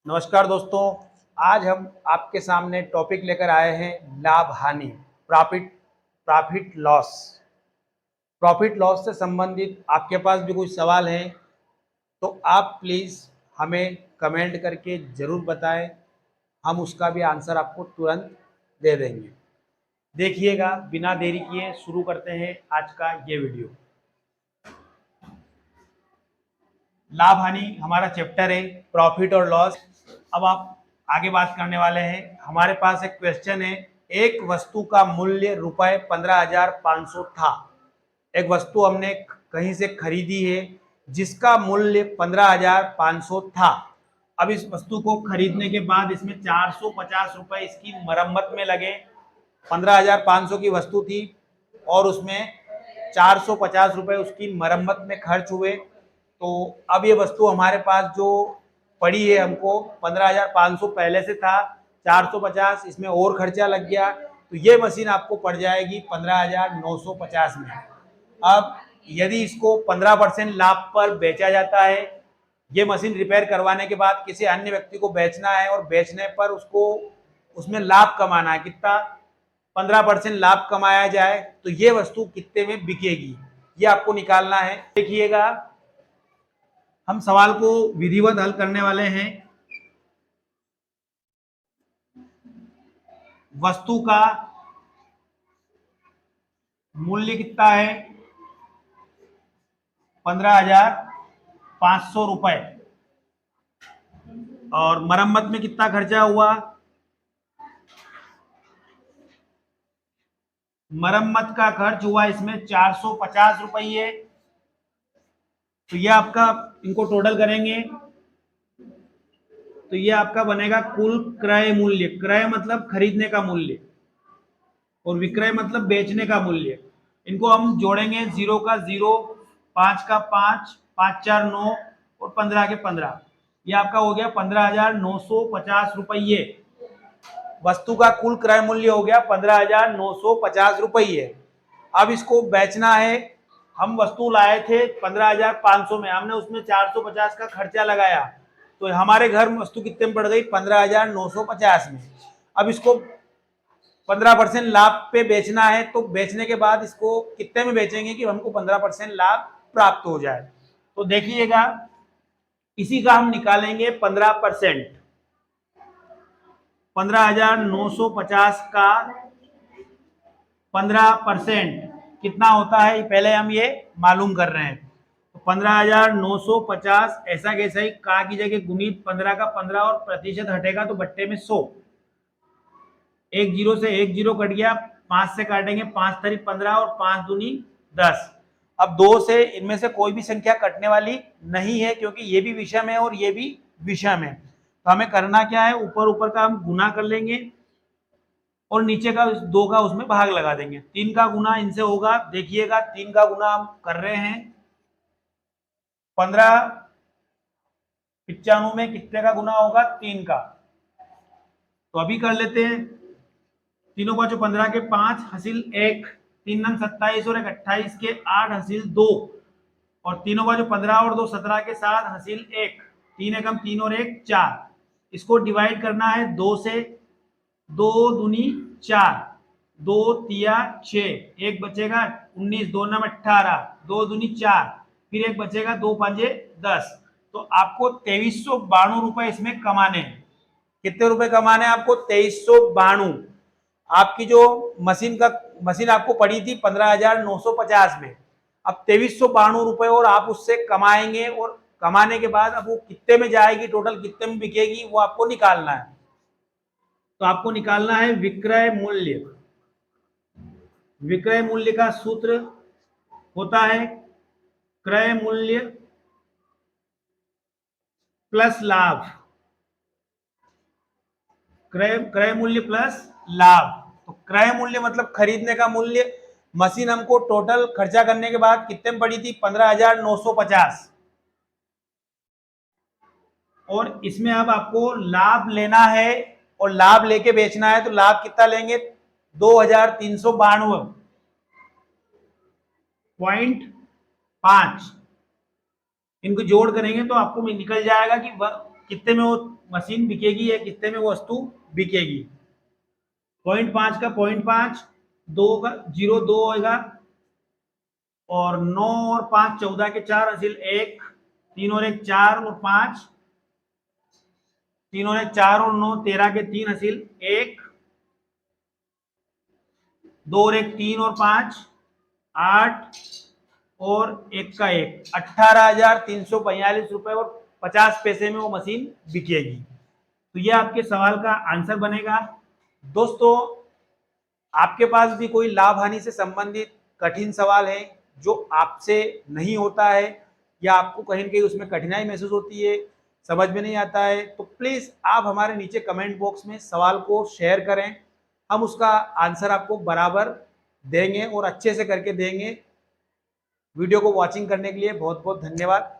नमस्कार दोस्तों। आज हम आपके सामने टॉपिक लेकर आए हैं लाभ हानि, प्रॉफिट लॉस। प्रॉफिट लॉस से संबंधित आपके पास भी कुछ सवाल हैं तो आप प्लीज़ हमें कमेंट करके ज़रूर बताएं। हम उसका भी आंसर आपको तुरंत दे देंगे। देखिएगा, बिना देरी किए शुरू करते हैं आज का ये वीडियो। लाभ हानि हमारा चैप्टर है, प्रॉफिट और लॉस। अब आप आगे बात करने वाले हैं। हमारे पास एक क्वेश्चन है, एक वस्तु का मूल्य रुपए 15,500 था। एक वस्तु हमने कहीं से खरीदी है जिसका मूल्य 15,500 था। अब इस वस्तु को खरीदने के बाद इसमें 450 रुपए इसकी मरम्मत में लगे। 15,500 की वस्तु थी और उसमें 450 रुपए उसकी मरम्मत में खर्च हुए। तो अब ये वस्तु हमारे पास जो पड़ी है, हमको 15,500 पहले से था, 450 इसमें और खर्चा लग गया, तो ये मशीन आपको पड़ जाएगी 15,950 में। अब यदि इसको 15% लाभ पर बेचा जाता है, ये मशीन रिपेयर करवाने के बाद किसी अन्य व्यक्ति को बेचना है और बेचने पर उसको उसमें लाभ कमाना है, कितना 15% लाभ कमाया जाए तो ये वस्तु कितने में बिकेगी, ये आपको निकालना है। देखिएगा, हम सवाल को विधिवत हल करने वाले हैं। वस्तु का मूल्य कितना है? 15,500 रुपए। और मरम्मत में कितना खर्चा हुआ? मरम्मत का खर्च हुआ इसमें 450 रुपये। तो ये आपका, इनको टोटल करेंगे तो ये आपका बनेगा कुल क्रय मूल्य। क्रय मतलब खरीदने का मूल्य और विक्रय मतलब बेचने का मूल्य। इनको हम जोड़ेंगे, 0 का 0, 5 का 5, 5 4 9 और 15 के 15। ये आपका हो गया 15,950 रुपये। वस्तु का कुल क्रय मूल्य हो गया 15,950 रुपये। अब इसको बेचना है। हम वस्तु लाए थे 15,500 में, हमने उसमें 450 का खर्चा लगाया, तो हमारे घर वस्तु कितने में पड़ गई? 15,950 में। अब इसको 15% लाभ पे बेचना है, तो बेचने के बाद इसको कितने में बेचेंगे कि हमको 15% लाभ प्राप्त हो जाए। तो देखिएगा, इसी का हम निकालेंगे 15%। 15,950 का 15% कितना होता है, पहले हम ये मालूम कर रहे हैं। तो 15,950 ऐसा कैसा ही का की जगह गुणित 15 का 15 और प्रतिशत हटेगा तो बट्टे में 100। एक जीरो से एक जीरो कट गया, 5 से काटेंगे, 5 तरी 15 और 5 दूनी 10। अब 2 से इनमें से कोई भी संख्या कटने वाली नहीं है क्योंकि ये भी विषम है और ये भी विषम है। तो हमें करना क्या है, ऊपर ऊपर का हम गुना कर लेंगे और नीचे का 2 का उसमें भाग लगा देंगे। 3 का गुना इनसे होगा। देखिएगा, 3 का गुना हम कर रहे हैं। 1595 में कितने का गुना होगा? 3 का। तो अभी कर लेते हैं। तीनों पांचों 15 के 5 हासिल 1, 3 नंग 27 और 1 28 के 8 हासिल 2 और तीनों बाजू 15 और 2 17 के 7 हासिल 1, 3 एकम 3 और 1 4। इसको डिवाइड करना है 2 से, 2 दूनी 4, 2 तिया 6, एक बचेगा 19, 2 नम 18, 2 दूनी 4, फिर एक बचेगा 2 पांजे 10। तो आपको 2392 रुपए इसमें कमाने हैं। कितने रुपए कमाने हैं आपको? 2392। आपकी जो मशीन आपको पड़ी थी 15,950 में, अब 2392 रुपए और आप उससे कमाएंगे और कमाने के बाद अब वो कितने में जाएगी, टोटल कितने में बिकेगी, वो आपको निकालना है। तो आपको निकालना है विक्रय मूल्य। विक्रय मूल्य का सूत्र होता है क्रय मूल्य प्लस लाभ। क्रय मूल्य प्लस लाभ। तो क्रय मूल्य मतलब खरीदने का मूल्य। मशीन हमको टोटल खर्चा करने के बाद कितने में पड़ी थी? 15,950। और इसमें अब आपको लाभ लेना है और लाभ लेके बेचना है, तो लाभ कितना लेंगे? 2,392.5। इनको जोड़ करेंगे तो आपको निकल जाएगा कि कितने में वो मशीन बिकेगी या कितने में वो वस्तु बिकेगी। 0.5 का 0.5, 2 का 0.2 होगा, और 9 और 5 14 के 4 हासिल 1, 3 और 1 4 और 5, 3 और 1 4 और 9 13 के 3 हासिल 1, 2 और 1 3 और 5 8 और 1 का 1, 18,342 रुपए और 50 पैसे में वो मशीन बिकेगी। तो ये आपके सवाल का आंसर बनेगा। दोस्तों, आपके पास भी कोई लाभ हानि से संबंधित कठिन सवाल है जो आपसे नहीं होता है, या आपको कहीं ना कहीं उसमें कठिनाई महसूस होती है, समझ में नहीं आता है, तो प्लीज आप हमारे नीचे कमेंट बॉक्स में सवाल को शेयर करें। हम उसका आंसर आपको बराबर देंगे और अच्छे से करके देंगे। वीडियो को वॉचिंग करने के लिए बहुत बहुत धन्यवाद।